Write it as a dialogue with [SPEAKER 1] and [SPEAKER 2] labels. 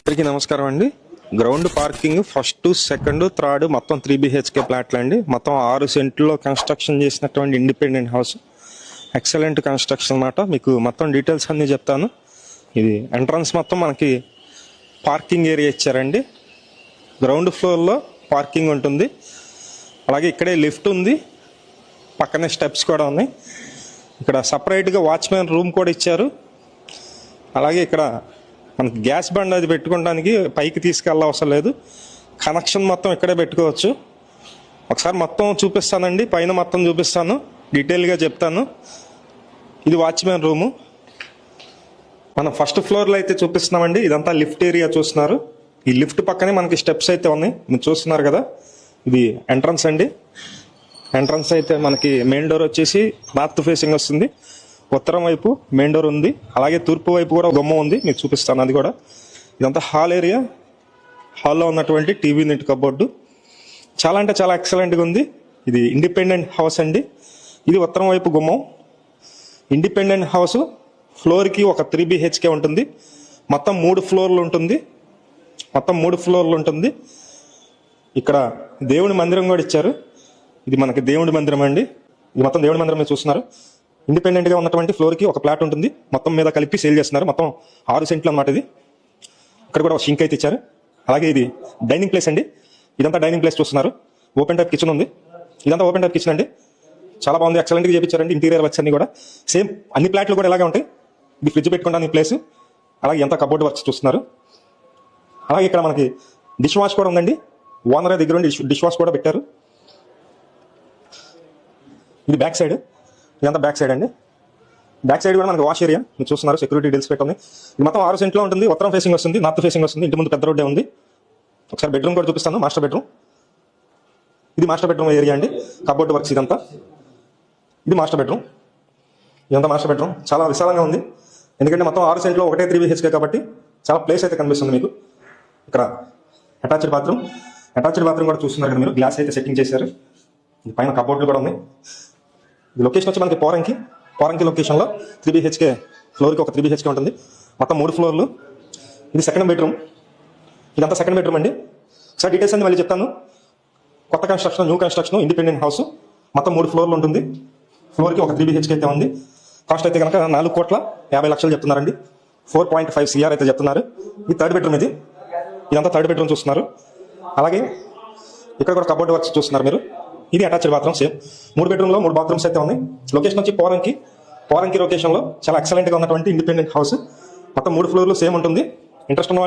[SPEAKER 1] అందరికీ నమస్కారం అండి. Ground parking first, second, third మొత్తం 3 BHK ప్లాట్లు అండి. మొత్తం 6 సెంట్లో కన్స్ట్రక్షన్ చేసినటువంటి ఇండిపెండెంట్ హౌస్. ఎక్సలెంట్ కన్స్ట్రక్షన్ అన్నమాట. మీకు మొత్తం డీటెయిల్స్ అన్నీ చెప్తాను. ఇది ఎంట్రన్స్ మొత్తం మనకి పార్కింగ్ ఏరియా ఇచ్చారండి. గ్రౌండ్ ఫ్లోర్లో పార్కింగ్ ఉంటుంది. అలాగే ఇక్కడే లిఫ్ట్ ఉంది, పక్కనే స్టెప్స్ కూడా ఉన్నాయి. ఇక్కడ సపరేట్గా వాచ్మెన్ రూమ్ కూడా ఇచ్చారు. అలాగే ఇక్కడ మనకి గ్యాస్ బండ్ అది పెట్టుకోవడానికి పైకి తీసుకెళ్ళ అవసరం లేదు. కనెక్షన్ మొత్తం ఇక్కడే పెట్టుకోవచ్చు. ఒకసారి మొత్తం చూపిస్తానండి, పైన మొత్తం చూపిస్తాను, డీటెయిల్గా చెప్తాను. ఇది వాచ్మెన్ రూము. మనం ఫస్ట్ ఫ్లోర్లో అయితే చూపిస్తున్నామండి. ఇదంతా లిఫ్ట్ ఏరియా చూస్తున్నారు. ఈ లిఫ్ట్ పక్కనే మనకి స్టెప్స్ అయితే ఉన్నాయి, మీరు చూస్తున్నారు కదా. ఇది ఎంట్రన్స్ అండి. ఎంట్రన్స్ అయితే మనకి మెయిన్ డోర్ వచ్చేసి నార్త్ ఫేసింగ్ వస్తుంది. ఉత్తరం వైపు మెయిన్ డోర్ ఉంది. అలాగే తూర్పు వైపు కూడా గుమ్మం ఉంది, మీకు చూపిస్తాను అది కూడా. ఇదంతా హాల్ ఏరియా. హాల్లో ఉన్నటువంటి టీవీ నెట్ కబోర్డు చాలా అంటే చాలా ఎక్సలెంట్గా ఉంది. ఇది ఇండిపెండెంట్ హౌస్ అండి. ఇది ఉత్తరం వైపు గుమ్మం. ఇండిపెండెంట్ హౌస్ ఫ్లోర్కి ఒక 3 BHK ఉంటుంది. మొత్తం 3 ఫ్లోర్లు ఉంటుంది. ఇక్కడ దేవుడి మందిరం కూడా ఇచ్చారు. ఇది మనకి దేవుడి మందిరం అండి. ఇది మొత్తం దేవుడి మందిరం మీరు చూస్తున్నారు. ఇండిపెండెంట్గా ఉన్నటువంటి ఫ్లోర్కి ఒక ప్లాట్ ఉంటుంది. మొత్తం మీద కలిపి సేల్ చేస్తున్నారు. మొత్తం 6 సెంట్లు అన్నమాట ఇది. ఇక్కడ కూడా ఒక షింక్ అయితే ఇచ్చారు. అలాగే ఇది డైనింగ్ ప్లేస్ అండి. ఇదంతా డైనింగ్ ప్లేస్ చూస్తున్నారు. ఓపెన్ టైప్ కిచెన్ ఉంది. ఇదంతా ఓపెన్ టైప్ కిచెన్ అండి. చాలా బాగుంది, ఎక్సలెంట్గా చేయించారండి. ఇంటీరియర్ వర్క్స్ అన్ని కూడా సేమ్ అన్ని ప్లాట్లు కూడా ఇలాగే ఉంటాయి. ఇది ఫ్రిడ్జ్ పెట్టుకోవడానికి ప్లేస్. అలాగే ఎంత కబోర్డ్ వర్క్స్ చూస్తున్నారు. అలాగే ఇక్కడ మనకి డిష్ వాష్ కూడా ఉందండి. ఓనర్ దగ్గర ఉండి డిష్ వాష్ కూడా పెట్టారు. ఇది బ్యాక్ సైడ్. ఇదంతా బ్యాక్ సైడ్ అండి. బ్యాక్ సైడ్ కూడా మనకి వాష్ ఏరియా మీరు చూస్తున్నారు. సెక్యూరిటీ డీల్స్ పెట్టింది. ఇది మొత్తం 6 సెంట్లో ఉంటుంది. ఉత్తరం ఫేసింగ్ వస్తుంది, నార్త్ ఫేసింగ్ వస్తుంది. ఇంటి ముందు పెద్ద రోడ్డే ఉంది. ఒకసారి బెడ్రూమ్ కూడా చూపిస్తాను. Master bedroom. ఇది మాస్టర్ బెడ్రూమ్ ఏరియా అండి. కబోర్డ్ వర్క్స్ ఇదంతా. ఇది మాస్టర్ బెడ్రూమ్. ఇదంతా మాస్టర్ బెడ్రూమ్. చాలా విశాలంగా ఉంది. ఎందుకంటే మొత్తం 6 సెంట్లో ఒకటే 3 BHK కాబట్టి చాలా ప్లేస్ అయితే కనిపిస్తుంది మీకు. ఇక్కడ అటాచ్డ్ బాత్రూమ్ కూడా చూస్తున్నారు కదా మీరు. గ్లాస్ అయితే సెట్టింగ్ చేశారు. పైన కబోర్డ్లు కూడా ఉన్నాయి. ఈ లొకేషన్ వచ్చి మనకి పోరంకి లొకేషన్లో 3 BHK ఫ్లోర్కి ఒక 3 BHK ఉంటుంది. మొత్తం 3 ఫ్లోర్లు. ఇది సెకండ్ బెడ్రూమ్. ఇదంతా సెకండ్ బెడ్రూమ్ అండి. సార్ డీటెయిల్స్ అన్ని మళ్ళీ చెప్తాను. కొత్త construction, new construction, independent house. మొత్తం 3 ఫ్లోర్లు ఉంటుంది. ఫ్లోర్కి ఒక 3 BHK అయితే ఉంది. కాస్ట్ అయితే కనుక 4,50,00,000 చెప్తున్నారండి. 4.5 CR అయితే చెప్తున్నారు. ఈ థర్డ్ బెడ్రూమ్ ఇది. ఇదంతా థర్డ్ బెడ్రూమ్ చూస్తున్నారు. అలాగే ఇక్కడ కూడా కబోర్డ్ వర్క్స్ చూస్తున్నారు మీరు. ఇది అటాచ్డ్ బాత్రూమ్. సేమ్ 3 బెడ్రూమ్లో 3 బాత్రూమ్స్ అయితే ఉన్నాయి. లొకేషన్ వచ్చి పోరంకి లొకేషన్లో చాలా ఎక్సలెంట్గా ఉన్నటువంటి ఇండిపెండెంట్ హౌస్. మొత్తం 3 ఫ్లోర్లు సేమ్ ఉంటుంది. ఇంట్రెస్ట్ ఉన్న